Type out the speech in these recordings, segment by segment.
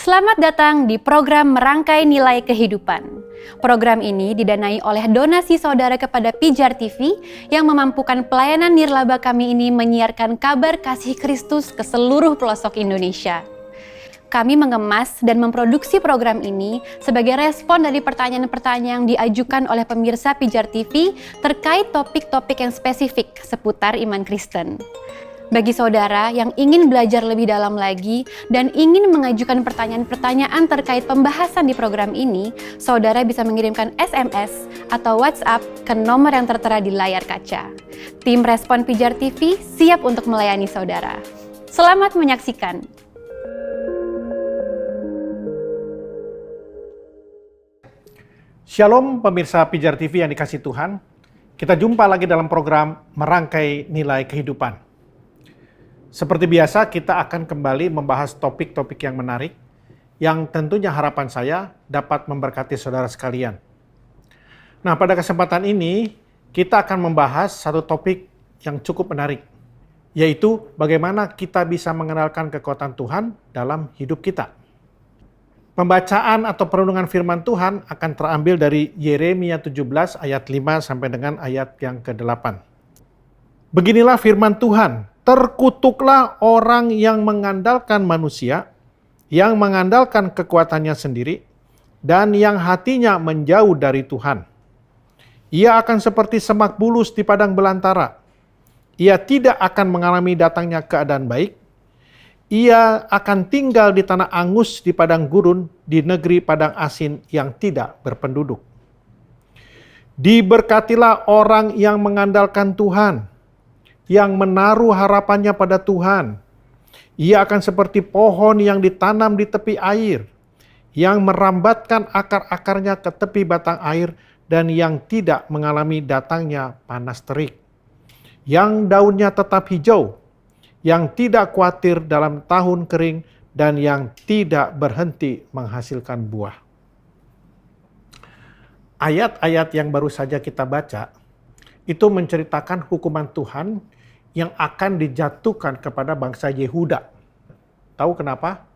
Selamat datang di program Merangkai Nilai Kehidupan. Program ini didanai oleh donasi saudara kepada Pijar TV yang memampukan pelayanan nirlaba kami ini menyiarkan kabar kasih Kristus ke seluruh pelosok Indonesia. Kami mengemas dan memproduksi program ini sebagai respon dari pertanyaan-pertanyaan yang diajukan oleh pemirsa Pijar TV terkait topik-topik yang spesifik seputar iman Kristen. Bagi saudara yang ingin belajar lebih dalam lagi dan ingin mengajukan pertanyaan-pertanyaan terkait pembahasan di program ini, saudara bisa mengirimkan SMS atau WhatsApp ke nomor yang tertera di layar kaca. Tim Respon Pijar TV siap untuk melayani saudara. Selamat menyaksikan. Shalom pemirsa Pijar TV yang dikasihi Tuhan. Kita jumpa lagi dalam program Merangkai Nilai Kehidupan. Seperti biasa, kita akan kembali membahas topik-topik yang menarik, yang tentunya harapan saya dapat memberkati saudara sekalian. Nah, pada kesempatan ini, kita akan membahas satu topik yang cukup menarik, yaitu bagaimana kita bisa mengenalkan kekuatan Tuhan dalam hidup kita. Pembacaan atau perenungan firman Tuhan akan terambil dari Yeremia 17 ayat 5 sampai dengan ayat yang ke-8. Beginilah firman Tuhan. Terkutuklah orang yang mengandalkan manusia, yang mengandalkan kekuatannya sendiri, dan yang hatinya menjauh dari Tuhan. Ia akan seperti semak bulus di padang belantara. Ia tidak akan mengalami datangnya keadaan baik. Ia akan tinggal di tanah angus di padang gurun, di negeri padang asin yang tidak berpenduduk. Diberkatilah orang yang mengandalkan Tuhan, yang menaruh harapannya pada Tuhan. Ia akan seperti pohon yang ditanam di tepi air, yang merambatkan akar-akarnya ke tepi batang air, dan yang tidak mengalami datangnya panas terik. Yang daunnya tetap hijau, yang tidak khawatir dalam tahun kering, dan yang tidak berhenti menghasilkan buah. Ayat-ayat yang baru saja kita baca, itu menceritakan hukuman Tuhan yang akan dijatuhkan kepada bangsa Yehuda. Tahu kenapa?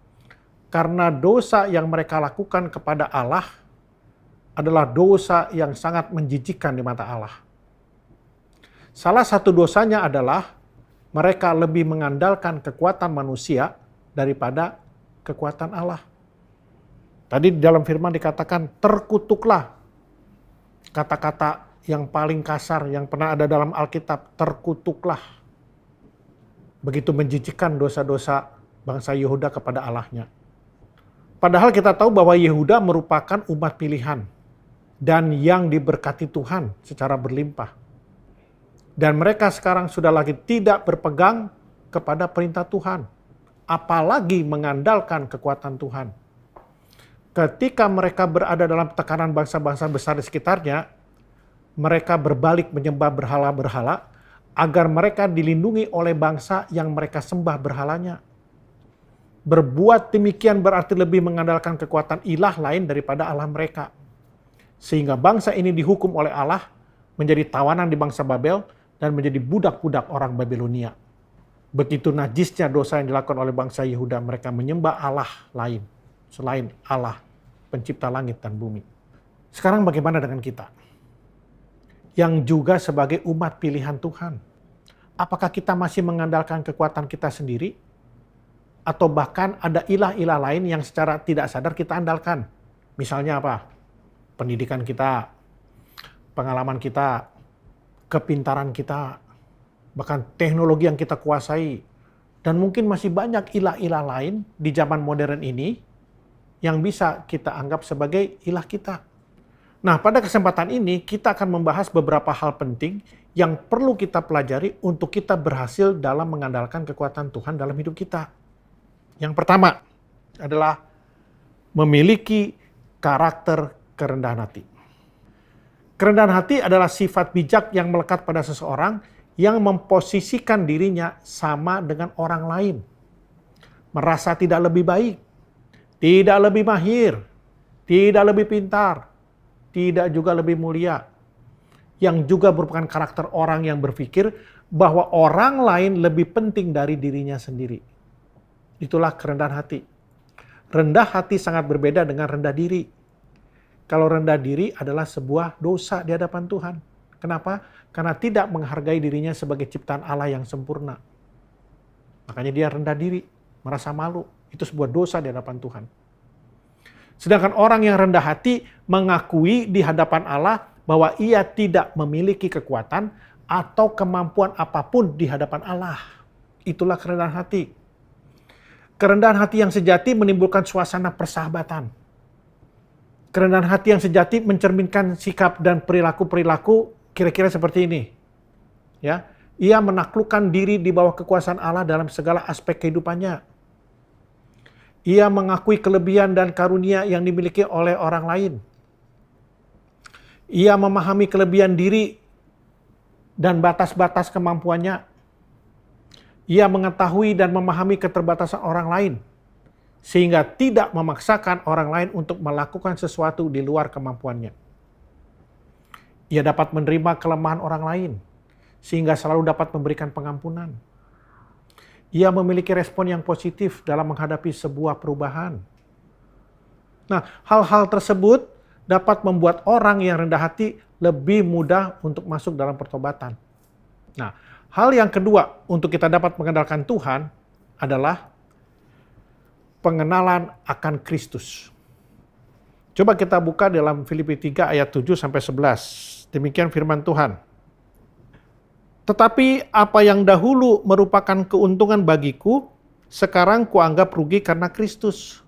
Karena dosa yang mereka lakukan kepada Allah adalah dosa yang sangat menjijikkan di mata Allah. Salah satu dosanya adalah mereka lebih mengandalkan kekuatan manusia daripada kekuatan Allah. Tadi di dalam firman dikatakan, terkutuklah. Kata-kata yang paling kasar yang pernah ada dalam Alkitab, terkutuklah. Begitu menjijikkan dosa-dosa bangsa Yehuda kepada Allahnya. Padahal kita tahu bahwa Yehuda merupakan umat pilihan dan yang diberkati Tuhan secara berlimpah. Dan mereka sekarang sudah lagi tidak berpegang kepada perintah Tuhan, apalagi mengandalkan kekuatan Tuhan. Ketika mereka berada dalam tekanan bangsa-bangsa besar di sekitarnya, mereka berbalik menyembah berhala-berhala agar mereka dilindungi oleh bangsa yang mereka sembah berhalanya. Berbuat demikian berarti lebih mengandalkan kekuatan ilah lain daripada Allah mereka. Sehingga bangsa ini dihukum oleh Allah menjadi tawanan di bangsa Babel dan menjadi budak-budak orang Babilonia. Begitu najisnya dosa yang dilakukan oleh bangsa Yehuda, mereka menyembah Allah lain selain Allah, pencipta langit dan bumi. Sekarang bagaimana dengan kita? Yang juga sebagai umat pilihan Tuhan. Apakah kita masih mengandalkan kekuatan kita sendiri? Atau bahkan ada ilah-ilah lain yang secara tidak sadar kita andalkan? Misalnya apa? Pendidikan kita, pengalaman kita, kepintaran kita, bahkan teknologi yang kita kuasai. Dan mungkin masih banyak ilah-ilah lain di zaman modern ini yang bisa kita anggap sebagai ilah kita. Nah, pada kesempatan ini kita akan membahas beberapa hal penting yang perlu kita pelajari untuk kita berhasil dalam mengandalkan kekuatan Tuhan dalam hidup kita. Yang pertama adalah memiliki karakter kerendahan hati. Kerendahan hati adalah sifat bijak yang melekat pada seseorang yang memposisikan dirinya sama dengan orang lain. Merasa tidak lebih baik, tidak lebih mahir, tidak lebih pintar, tidak juga lebih mulia, yang juga merupakan karakter orang yang berpikir bahwa orang lain lebih penting dari dirinya sendiri. Itulah kerendahan hati. Rendah hati sangat berbeda dengan rendah diri. Kalau rendah diri adalah sebuah dosa di hadapan Tuhan. Kenapa? Karena tidak menghargai dirinya sebagai ciptaan Allah yang sempurna. Makanya dia rendah diri, merasa malu. Itu sebuah dosa di hadapan Tuhan. Sedangkan orang yang rendah hati mengakui di hadapan Allah bahwa ia tidak memiliki kekuatan atau kemampuan apapun di hadapan Allah. Itulah kerendahan hati. Kerendahan hati yang sejati menimbulkan suasana persahabatan. Kerendahan hati yang sejati mencerminkan sikap dan perilaku-perilaku kira-kira seperti ini. Ya, ia menaklukkan diri di bawah kekuasaan Allah dalam segala aspek kehidupannya. Ia mengakui kelebihan dan karunia yang dimiliki oleh orang lain. Ia memahami kelebihan diri dan batas-batas kemampuannya. Ia mengetahui dan memahami keterbatasan orang lain, sehingga tidak memaksakan orang lain untuk melakukan sesuatu di luar kemampuannya. Ia dapat menerima kelemahan orang lain, sehingga selalu dapat memberikan pengampunan. Ia memiliki respon yang positif dalam menghadapi sebuah perubahan. Nah, hal-hal tersebut dapat membuat orang yang rendah hati lebih mudah untuk masuk dalam pertobatan. Nah, hal yang kedua untuk kita dapat mengandalkan Tuhan adalah pengenalan akan Kristus. Coba kita buka dalam Filipi 3 ayat 7 sampai 11. Demikian firman Tuhan. Tetapi apa yang dahulu merupakan keuntungan bagiku, sekarang kuanggap rugi karena Kristus.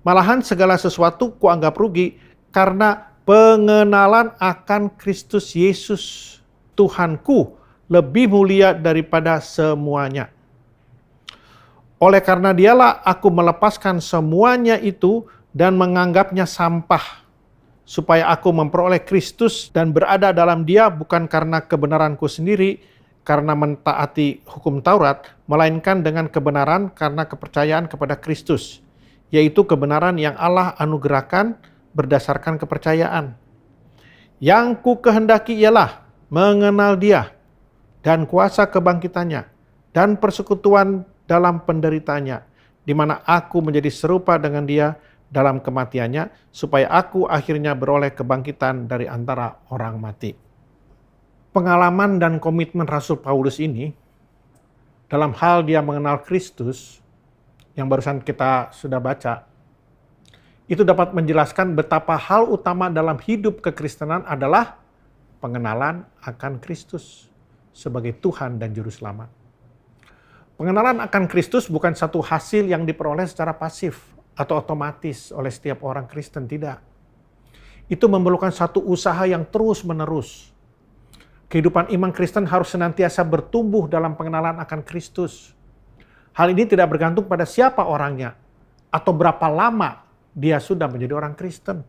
Malahan segala sesuatu kuanggap rugi karena pengenalan akan Kristus Yesus, Tuhanku, lebih mulia daripada semuanya. Oleh karena dialah aku melepaskan semuanya itu dan menganggapnya sampah, supaya aku memperoleh Kristus dan berada dalam Dia bukan karena kebenaranku sendiri, karena mentaati hukum Taurat, melainkan dengan kebenaran karena kepercayaan kepada Kristus, yaitu kebenaran yang Allah anugerahkan berdasarkan kepercayaan. Yang ku kehendaki ialah mengenal Dia dan kuasa kebangkitannya dan persekutuan dalam penderitaannya, di mana aku menjadi serupa dengan Dia dalam kematiannya, supaya aku akhirnya beroleh kebangkitan dari antara orang mati. Pengalaman dan komitmen Rasul Paulus ini dalam hal dia mengenal Kristus yang barusan kita sudah baca, itu dapat menjelaskan betapa hal utama dalam hidup kekristenan adalah pengenalan akan Kristus sebagai Tuhan dan Juru Selamat. Pengenalan akan Kristus bukan satu hasil yang diperoleh secara pasif atau otomatis oleh setiap orang Kristen, tidak. Itu memerlukan satu usaha yang terus-menerus. Kehidupan iman Kristen harus senantiasa bertumbuh dalam pengenalan akan Kristus. Hal ini tidak bergantung pada siapa orangnya atau berapa lama dia sudah menjadi orang Kristen.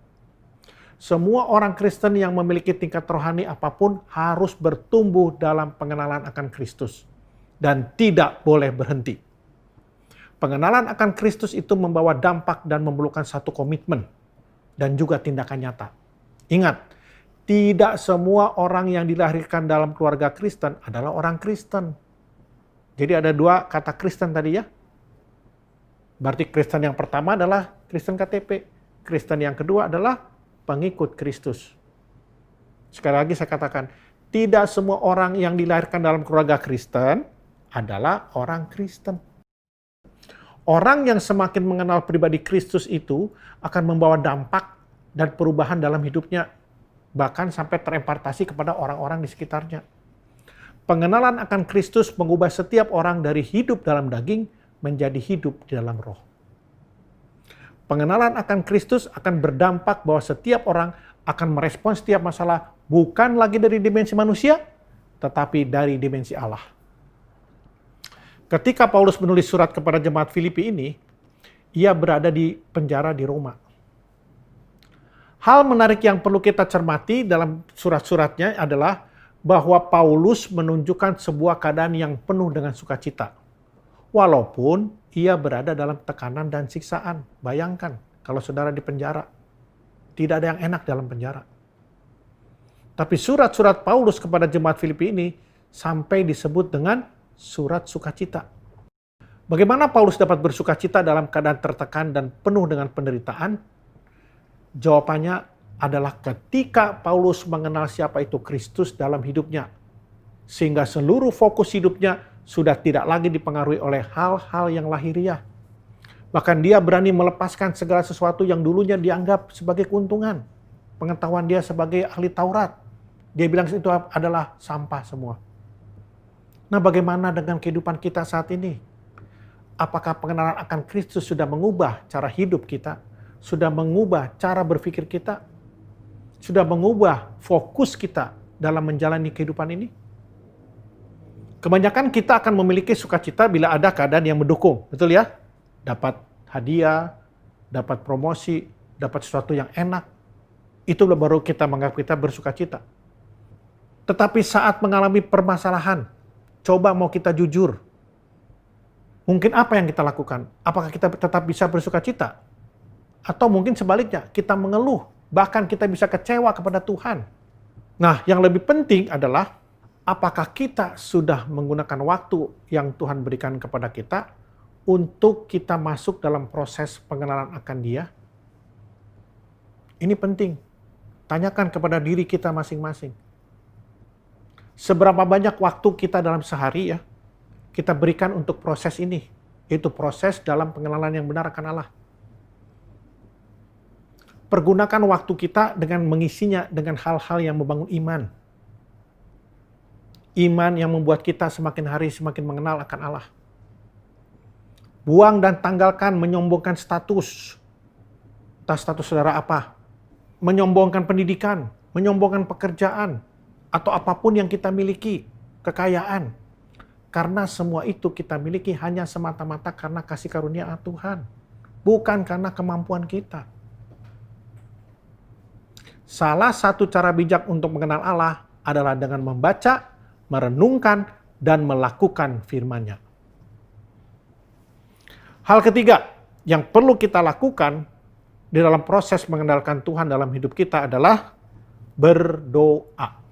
Semua orang Kristen yang memiliki tingkat rohani apapun harus bertumbuh dalam pengenalan akan Kristus dan tidak boleh berhenti. Pengenalan akan Kristus itu membawa dampak dan memerlukan satu komitmen dan juga tindakan nyata. Ingat, tidak semua orang yang dilahirkan dalam keluarga Kristen adalah orang Kristen. Jadi ada dua kata Kristen tadi ya. Berarti Kristen yang pertama adalah Kristen KTP. Kristen yang kedua adalah pengikut Kristus. Sekali lagi saya katakan, tidak semua orang yang dilahirkan dalam keluarga Kristen adalah orang Kristen. Orang yang semakin mengenal pribadi Kristus itu akan membawa dampak dan perubahan dalam hidupnya, bahkan sampai terimpartasi kepada orang-orang di sekitarnya. Pengenalan akan Kristus mengubah setiap orang dari hidup dalam daging menjadi hidup di dalam roh. Pengenalan akan Kristus akan berdampak bahwa setiap orang akan merespons setiap masalah bukan lagi dari dimensi manusia, tetapi dari dimensi Allah. Ketika Paulus menulis surat kepada jemaat Filipi ini, ia berada di penjara di Roma. Hal menarik yang perlu kita cermati dalam surat-suratnya adalah bahwa Paulus menunjukkan sebuah keadaan yang penuh dengan sukacita. Walaupun ia berada dalam tekanan dan siksaan. Bayangkan kalau saudara di penjara. Tidak ada yang enak dalam penjara. Tapi surat-surat Paulus kepada jemaat Filipi ini sampai disebut dengan surat sukacita. Bagaimana Paulus dapat bersuka cita dalam keadaan tertekan dan penuh dengan penderitaan? Jawabannya adalah ketika Paulus mengenal siapa itu Kristus dalam hidupnya. Sehingga seluruh fokus hidupnya sudah tidak lagi dipengaruhi oleh hal-hal yang lahiriah. Bahkan dia berani melepaskan segala sesuatu yang dulunya dianggap sebagai keuntungan. Pengetahuan dia sebagai ahli Taurat. Dia bilang itu adalah sampah semua. Nah, bagaimana dengan kehidupan kita saat ini? Apakah pengenalan akan Kristus sudah mengubah cara hidup kita? Sudah mengubah cara berpikir kita? Sudah mengubah fokus kita dalam menjalani kehidupan ini? Kebanyakan kita akan memiliki sukacita bila ada keadaan yang mendukung. Betul ya? Dapat hadiah, dapat promosi, dapat sesuatu yang enak. Itu baru kita menganggap kita bersukacita. Tetapi saat mengalami permasalahan, coba mau kita jujur. Mungkin apa yang kita lakukan? Apakah kita tetap bisa bersukacita? Atau mungkin sebaliknya, kita mengeluh, bahkan kita bisa kecewa kepada Tuhan. Nah, yang lebih penting adalah, apakah kita sudah menggunakan waktu yang Tuhan berikan kepada kita untuk kita masuk dalam proses pengenalan akan Dia? Ini penting. Tanyakan kepada diri kita masing-masing. Seberapa banyak waktu kita dalam sehari ya, kita berikan untuk proses ini. Yaitu proses dalam pengenalan yang benar akan Allah. Pergunakan waktu kita dengan mengisinya dengan hal-hal yang membangun iman. Iman yang membuat kita semakin hari semakin mengenal akan Allah. Buang dan tanggalkan menyombongkan status. Entah status saudara apa. Menyombongkan pendidikan, menyombongkan pekerjaan, atau apapun yang kita miliki, kekayaan. Karena semua itu kita miliki hanya semata-mata karena kasih karunia Tuhan. Bukan karena kemampuan kita. Salah satu cara bijak untuk mengenal Allah adalah dengan membaca, merenungkan, dan melakukan firman-Nya. Hal ketiga yang perlu kita lakukan di dalam proses mengenalkan Tuhan dalam hidup kita adalah berdoa.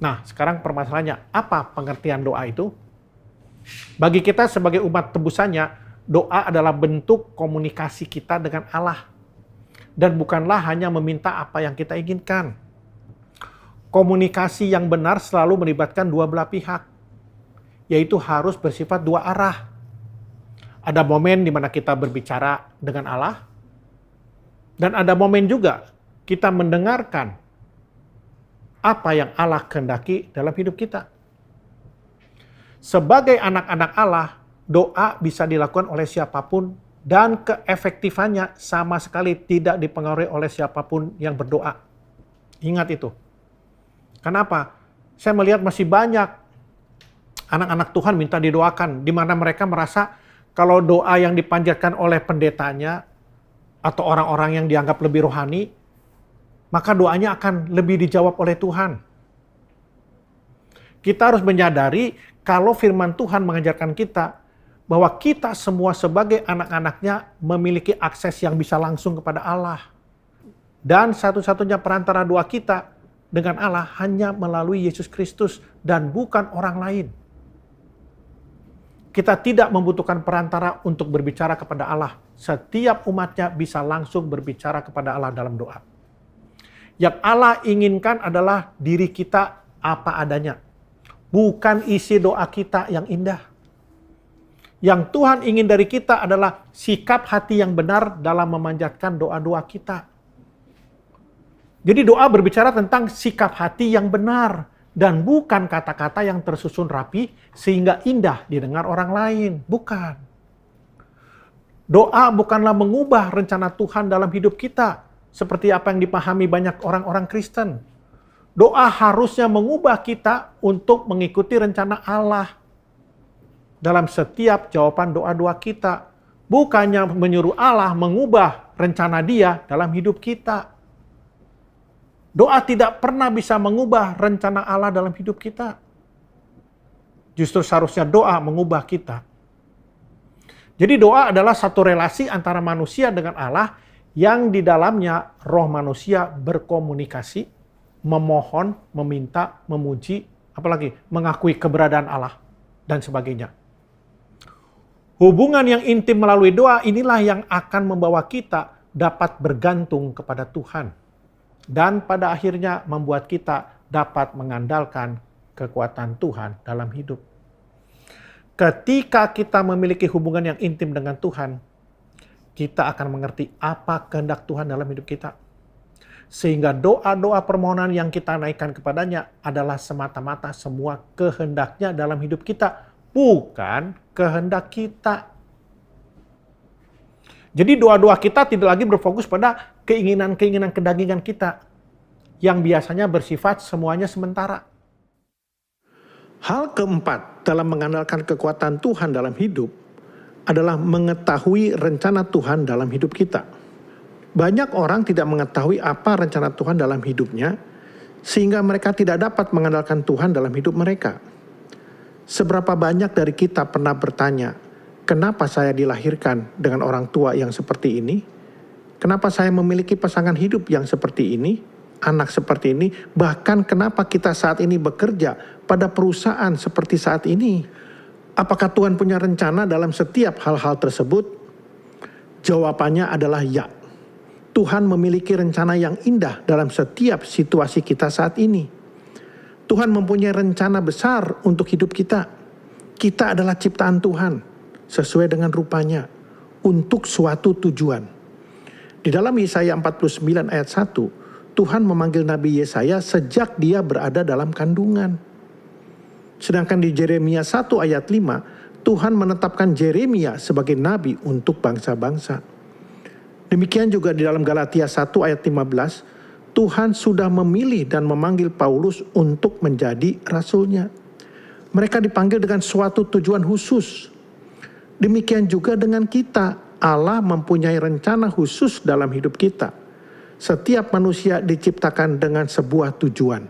Nah, sekarang permasalahannya, apa pengertian doa itu? Bagi kita sebagai umat tebusannya, doa adalah bentuk komunikasi kita dengan Allah. Dan bukanlah hanya meminta apa yang kita inginkan. Komunikasi yang benar selalu melibatkan dua belah pihak. Yaitu harus bersifat dua arah. Ada momen di mana kita berbicara dengan Allah. Dan ada momen juga kita mendengarkan apa yang Allah kehendaki dalam hidup kita. Sebagai anak-anak Allah, doa bisa dilakukan oleh siapapun dan keefektifannya sama sekali tidak dipengaruhi oleh siapapun yang berdoa. Ingat itu. Kenapa? Saya melihat masih banyak anak-anak Tuhan minta didoakan, di mana mereka merasa kalau doa yang dipanjatkan oleh pendetanya atau orang-orang yang dianggap lebih rohani, maka doanya akan lebih dijawab oleh Tuhan. Kita harus menyadari kalau firman Tuhan mengajarkan kita bahwa kita semua sebagai anak-anaknya memiliki akses yang bisa langsung kepada Allah. Dan satu-satunya perantara doa kita dengan Allah hanya melalui Yesus Kristus dan bukan orang lain. Kita tidak membutuhkan perantara untuk berbicara kepada Allah. Setiap umatnya bisa langsung berbicara kepada Allah dalam doa. Yang Allah inginkan adalah diri kita apa adanya. Bukan isi doa kita yang indah. Yang Tuhan ingin dari kita adalah sikap hati yang benar dalam memanjatkan doa-doa kita. Jadi doa berbicara tentang sikap hati yang benar. Dan bukan kata-kata yang tersusun rapi sehingga indah didengar orang lain. Bukan. Doa bukanlah mengubah rencana Tuhan dalam hidup kita. Seperti apa yang dipahami banyak orang-orang Kristen. Doa harusnya mengubah kita untuk mengikuti rencana Allah. Dalam setiap jawaban doa-doa kita. Bukannya menyuruh Allah mengubah rencana Dia dalam hidup kita. Doa tidak pernah bisa mengubah rencana Allah dalam hidup kita. Justru seharusnya doa mengubah kita. Jadi doa adalah satu relasi antara manusia dengan Allah yang di dalamnya roh manusia berkomunikasi, memohon, meminta, memuji, apalagi mengakui keberadaan Allah dan sebagainya. Hubungan yang intim melalui doa inilah yang akan membawa kita dapat bergantung kepada Tuhan. Dan pada akhirnya membuat kita dapat mengandalkan kekuatan Tuhan dalam hidup. Ketika kita memiliki hubungan yang intim dengan Tuhan, kita akan mengerti apa kehendak Tuhan dalam hidup kita. Sehingga doa-doa permohonan yang kita naikkan kepadanya adalah semata-mata semua kehendaknya dalam hidup kita, bukan kehendak kita. Jadi doa-doa kita tidak lagi berfokus pada keinginan-keinginan kedagingan kita, yang biasanya bersifat semuanya sementara. Hal keempat dalam mengandalkan kekuatan Tuhan dalam hidup adalah mengetahui rencana Tuhan dalam hidup kita. Banyak orang tidak mengetahui apa rencana Tuhan dalam hidupnya, sehingga mereka tidak dapat mengandalkan Tuhan dalam hidup mereka. Seberapa banyak dari kita pernah bertanya, kenapa saya dilahirkan dengan orang tua yang seperti ini? Kenapa saya memiliki pasangan hidup yang seperti ini? Anak seperti ini? Bahkan kenapa kita saat ini bekerja pada perusahaan seperti saat ini? Apakah Tuhan punya rencana dalam setiap hal-hal tersebut? Jawabannya adalah ya. Tuhan memiliki rencana yang indah dalam setiap situasi kita saat ini. Tuhan mempunyai rencana besar untuk hidup kita. Kita adalah ciptaan Tuhan sesuai dengan rupanya untuk suatu tujuan. Di dalam Yesaya 49 ayat 1, Tuhan memanggil Nabi Yesaya sejak dia berada dalam kandungan. Sedangkan di Yeremia 1 ayat 5, Tuhan menetapkan Yeremia sebagai nabi untuk bangsa-bangsa. Demikian juga di dalam Galatia 1 ayat 15, Tuhan sudah memilih dan memanggil Paulus untuk menjadi rasulnya. Mereka dipanggil dengan suatu tujuan khusus. Demikian juga dengan kita, Allah mempunyai rencana khusus dalam hidup kita. Setiap manusia diciptakan dengan sebuah tujuan.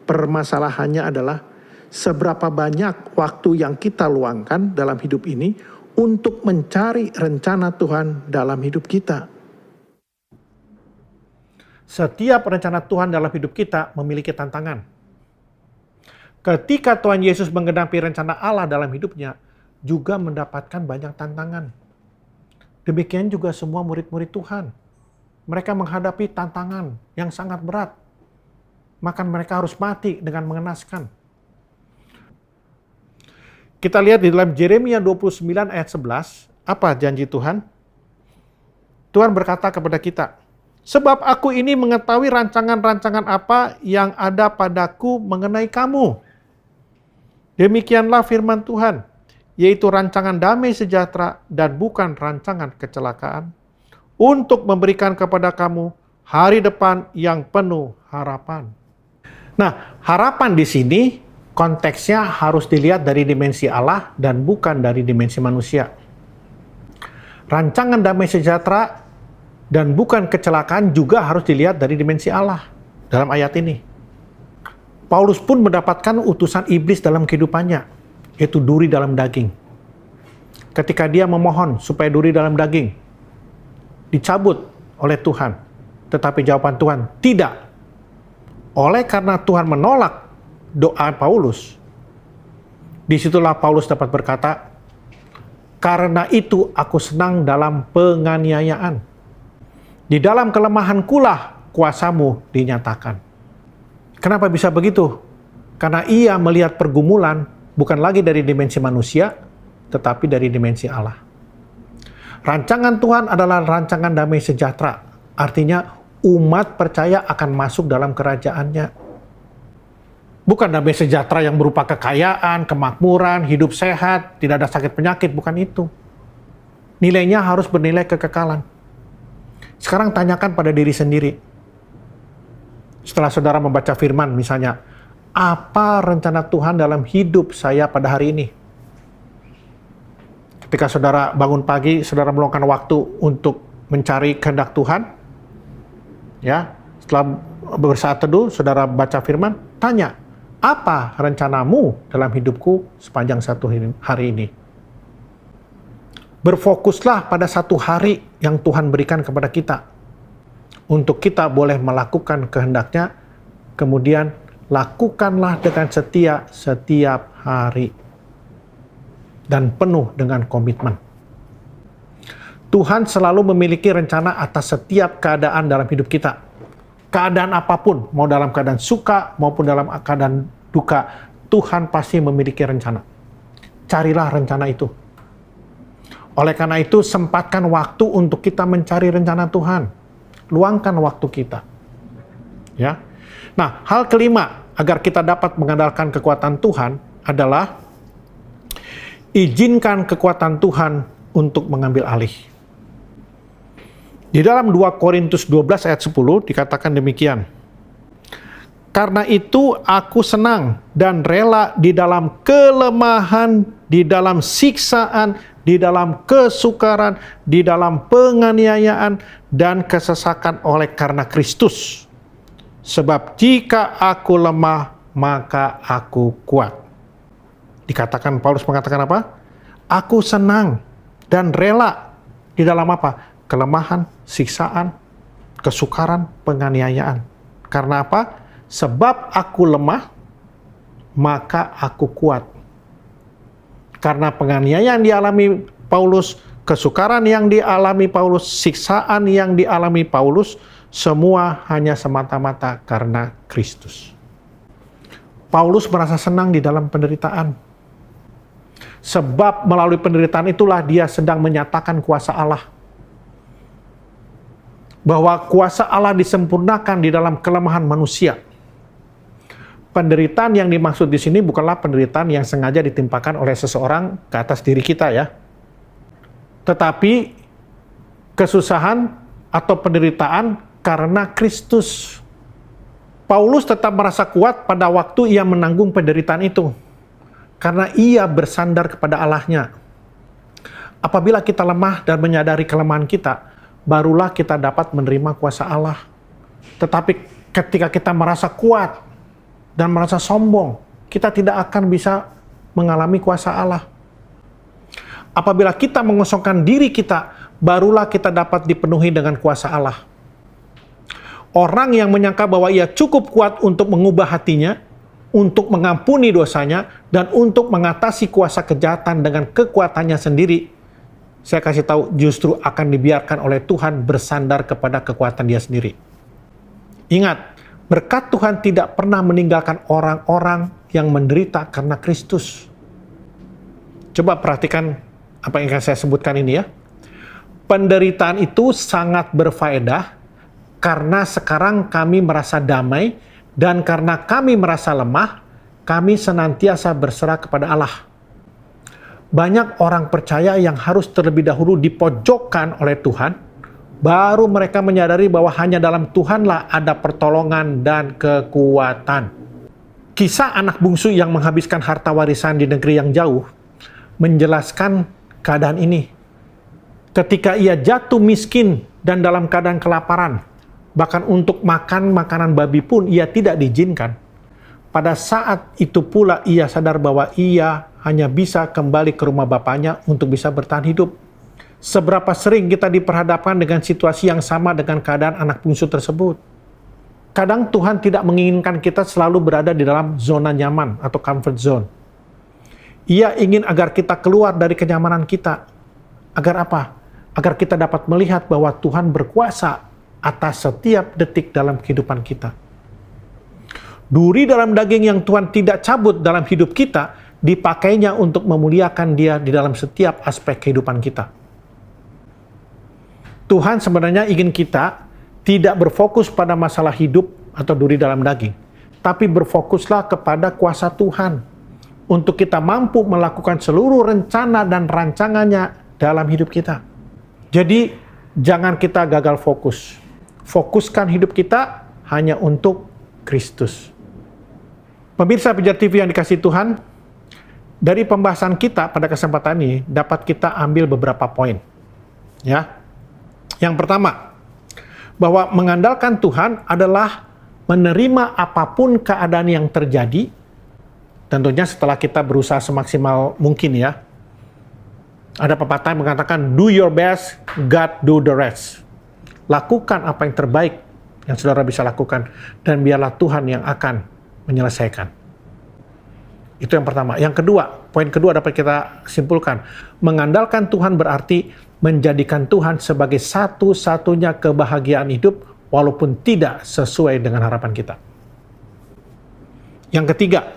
Permasalahannya adalah seberapa banyak waktu yang kita luangkan dalam hidup ini untuk mencari rencana Tuhan dalam hidup kita. Setiap rencana Tuhan dalam hidup kita memiliki tantangan. Ketika Tuhan Yesus menggenapi rencana Allah dalam hidupnya, juga mendapatkan banyak tantangan. Demikian juga semua murid-murid Tuhan. Mereka menghadapi tantangan yang sangat berat. Maka mereka harus mati dengan mengenaskan. Kita lihat di dalam Yeremia 29 ayat 11, apa janji Tuhan? Tuhan berkata kepada kita, sebab aku ini mengetahui rancangan-rancangan apa yang ada padaku mengenai kamu. Demikianlah firman Tuhan, yaitu rancangan damai sejahtera dan bukan rancangan kecelakaan, untuk memberikan kepada kamu hari depan yang penuh harapan. Nah, harapan di sini konteksnya harus dilihat dari dimensi Allah dan bukan dari dimensi manusia. Rancangan damai sejahtera dan bukan kecelakaan juga harus dilihat dari dimensi Allah dalam ayat ini. Paulus pun mendapatkan utusan iblis dalam kehidupannya, yaitu duri dalam daging. Ketika dia memohon supaya duri dalam daging dicabut oleh Tuhan, tetapi jawaban Tuhan tidak. Oleh karena Tuhan menolak doa Paulus, disitulah Paulus dapat berkata, karena itu aku senang dalam penganiayaan. Di dalam kelemahankulah kuasamu dinyatakan. Kenapa bisa begitu? Karena ia melihat pergumulan bukan lagi dari dimensi manusia, tetapi dari dimensi Allah. Rancangan Tuhan adalah rancangan damai sejahtera. Artinya umat percaya akan masuk dalam kerajaannya. Bukan damai sejahtera yang berupa kekayaan, kemakmuran, hidup sehat, tidak ada sakit penyakit, bukan itu. Nilainya harus bernilai kekekalan. Sekarang tanyakan pada diri sendiri. Setelah saudara membaca firman misalnya, apa rencana Tuhan dalam hidup saya pada hari ini? Ketika saudara bangun pagi, saudara meluangkan waktu untuk mencari kehendak Tuhan, ya, setelah bersaat teduh, saudara baca firman, tanya, apa rencanamu dalam hidupku sepanjang satu hari ini? Berfokuslah pada satu hari yang Tuhan berikan kepada kita. Untuk kita boleh melakukan kehendaknya, kemudian lakukanlah dengan setia setiap hari. Dan penuh dengan komitmen. Tuhan selalu memiliki rencana atas setiap keadaan dalam hidup kita. Keadaan apapun, mau dalam keadaan suka maupun dalam keadaan duka, Tuhan pasti memiliki rencana. Carilah rencana itu. Oleh karena itu, sempatkan waktu untuk kita mencari rencana Tuhan. Luangkan waktu kita. Ya. Nah, hal kelima agar kita dapat mengandalkan kekuatan Tuhan adalah izinkan kekuatan Tuhan untuk mengambil alih. Di dalam 2 Korintus 12 ayat 10 dikatakan demikian. Karena itu aku senang dan rela di dalam kelemahan, di dalam siksaan, di dalam kesukaran, di dalam penganiayaan dan kesesakan oleh karena Kristus. Sebab jika aku lemah, maka aku kuat. Dikatakan, Paulus mengatakan apa? Aku senang dan rela di dalam apa? Kelemahan, siksaan, kesukaran, penganiayaan. Karena apa? Sebab aku lemah, maka aku kuat. Karena penganiayaan dialami Paulus, kesukaran yang dialami Paulus, siksaan yang dialami Paulus, semua hanya semata-mata karena Kristus. Paulus merasa senang di dalam penderitaan. Sebab melalui penderitaan itulah dia sedang menyatakan kuasa Allah. Bahwa kuasa Allah disempurnakan di dalam kelemahan manusia. Penderitaan yang dimaksud di sini bukanlah penderitaan yang sengaja ditimpakan oleh seseorang ke atas diri kita ya. Tetapi kesusahan atau penderitaan karena Kristus. Paulus tetap merasa kuat pada waktu ia menanggung penderitaan itu. Karena ia bersandar kepada Allahnya. Apabila kita lemah dan menyadari kelemahan kita, barulah kita dapat menerima kuasa Allah. Tetapi ketika kita merasa kuat dan merasa sombong, kita tidak akan bisa mengalami kuasa Allah. Apabila kita mengosongkan diri kita, barulah kita dapat dipenuhi dengan kuasa Allah. Orang yang menyangka bahwa ia cukup kuat untuk mengubah hatinya, untuk mengampuni dosanya, dan untuk mengatasi kuasa kejahatan dengan kekuatannya sendiri, saya kasih tahu justru akan dibiarkan oleh Tuhan bersandar kepada kekuatan dia sendiri. Ingat, berkat Tuhan tidak pernah meninggalkan orang-orang yang menderita karena Kristus. Coba perhatikan apa yang akan saya sebutkan ini ya. Penderitaan itu sangat berfaedah karena sekarang kami merasa damai dan karena kami merasa lemah, kami senantiasa berserah kepada Allah. Banyak orang percaya yang harus terlebih dahulu dipojokkan oleh Tuhan, baru mereka menyadari bahwa hanya dalam Tuhanlah ada pertolongan dan kekuatan. Kisah anak bungsu yang menghabiskan harta warisan di negeri yang jauh menjelaskan keadaan ini. Ketika ia jatuh miskin dan dalam keadaan kelaparan, bahkan untuk makan makanan babi pun ia tidak diizinkan. Pada saat itu pula ia sadar bahwa ia hanya bisa kembali ke rumah bapaknya untuk bisa bertahan hidup. Seberapa sering kita diperhadapkan dengan situasi yang sama dengan keadaan anak bungsu tersebut. Kadang Tuhan tidak menginginkan kita selalu berada di dalam zona nyaman atau comfort zone. Ia ingin agar kita keluar dari kenyamanan kita. Agar apa? Agar kita dapat melihat bahwa Tuhan berkuasa atas setiap detik dalam kehidupan kita. Duri dalam daging yang Tuhan tidak cabut dalam hidup kita, dipakainya untuk memuliakan Dia di dalam setiap aspek kehidupan kita. Tuhan sebenarnya ingin kita tidak berfokus pada masalah hidup atau duri dalam daging, tapi berfokuslah kepada kuasa Tuhan untuk kita mampu melakukan seluruh rencana dan rancangannya dalam hidup kita. Jadi, jangan kita gagal fokus. Fokuskan hidup kita hanya untuk Kristus. Pemirsa Pijar TV yang dikasihi Tuhan, dari pembahasan kita pada kesempatan ini dapat kita ambil beberapa poin. Ya. Yang pertama, bahwa mengandalkan Tuhan adalah menerima apapun keadaan yang terjadi, tentunya setelah kita berusaha semaksimal mungkin ya. Ada pepatah yang mengatakan, do your best, God do the rest. Lakukan apa yang terbaik yang saudara bisa lakukan, dan biarlah Tuhan yang akan menyelesaikan. Itu yang pertama. Yang kedua, poin kedua dapat kita simpulkan. Mengandalkan Tuhan berarti menjadikan Tuhan sebagai satu-satunya kebahagiaan hidup walaupun tidak sesuai dengan harapan kita. Yang ketiga,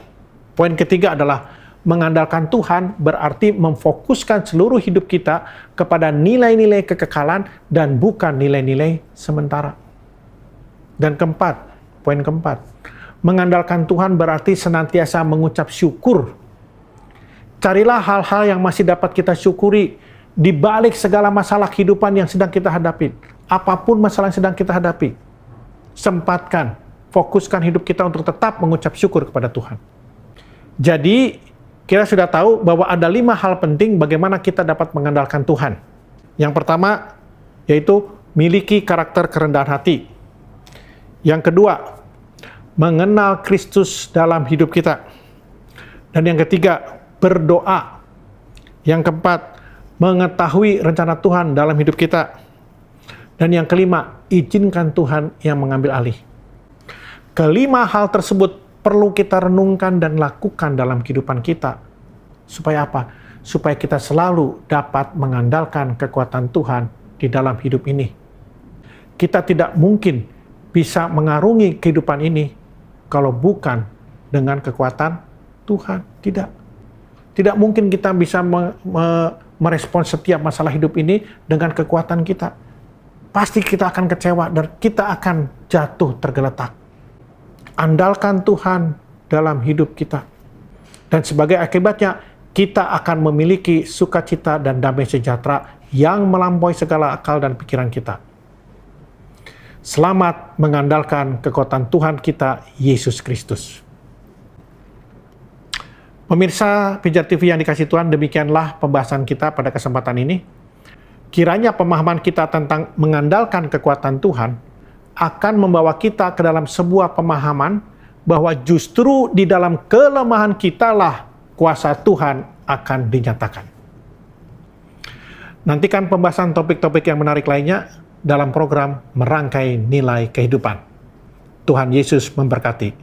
poin ketiga adalah mengandalkan Tuhan berarti memfokuskan seluruh hidup kita kepada nilai-nilai kekekalan dan bukan nilai-nilai sementara. Dan poin keempat, mengandalkan Tuhan berarti senantiasa mengucap syukur. Carilah hal-hal yang masih dapat kita syukuri di balik segala masalah kehidupan yang sedang kita hadapi. Apapun masalah yang sedang kita hadapi, sempatkan, fokuskan hidup kita untuk tetap mengucap syukur kepada Tuhan. Jadi, kita sudah tahu bahwa ada 5 hal penting bagaimana kita dapat mengandalkan Tuhan. Yang pertama, yaitu miliki karakter kerendahan hati. Yang kedua, mengenal Kristus dalam hidup kita. Dan yang ketiga, berdoa. Yang keempat, mengetahui rencana Tuhan dalam hidup kita. Dan yang kelima, izinkan Tuhan yang mengambil alih. Kelima hal tersebut perlu kita renungkan dan lakukan dalam kehidupan kita. Supaya apa? Supaya kita selalu dapat mengandalkan kekuatan Tuhan di dalam hidup ini. Kita tidak mungkin bisa mengarungi kehidupan ini kalau bukan dengan kekuatan Tuhan. Tidak mungkin kita bisa merespon setiap masalah hidup ini dengan kekuatan kita. Pasti kita akan kecewa dan kita akan jatuh tergeletak. Andalkan Tuhan dalam hidup kita. Dan sebagai akibatnya, kita akan memiliki sukacita dan damai sejahtera yang melampaui segala akal dan pikiran kita. Selamat mengandalkan kekuatan Tuhan kita, Yesus Kristus. Pemirsa Pijar TV yang dikasihi Tuhan, demikianlah pembahasan kita pada kesempatan ini. Kiranya pemahaman kita tentang mengandalkan kekuatan Tuhan akan membawa kita ke dalam sebuah pemahaman bahwa justru di dalam kelemahan kitalah kuasa Tuhan akan dinyatakan. Nantikan pembahasan topik-topik yang menarik lainnya dalam program Merangkai Nilai Kehidupan. Tuhan Yesus memberkati.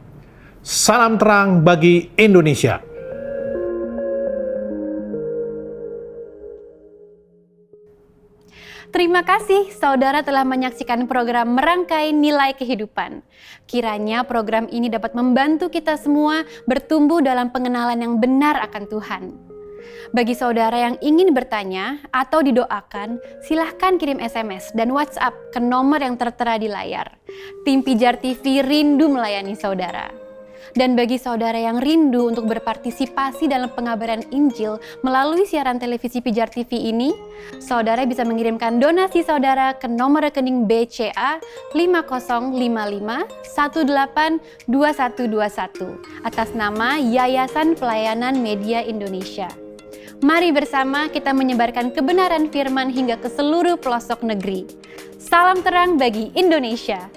Salam terang bagi Indonesia. Terima kasih saudara telah menyaksikan program Merangkai Nilai Kehidupan. Kiranya program ini dapat membantu kita semua bertumbuh dalam pengenalan yang benar akan Tuhan. Bagi saudara yang ingin bertanya atau didoakan, silahkan kirim SMS dan WhatsApp ke nomor yang tertera di layar. Tim Pijar TV rindu melayani saudara. Dan bagi saudara yang rindu untuk berpartisipasi dalam pengabaran Injil melalui siaran televisi Pijar TV ini, saudara bisa mengirimkan donasi saudara ke nomor rekening BCA 5055182121 atas nama Yayasan Pelayanan Media Indonesia. Mari bersama kita menyebarkan kebenaran firman hingga ke seluruh pelosok negeri. Salam terang bagi Indonesia.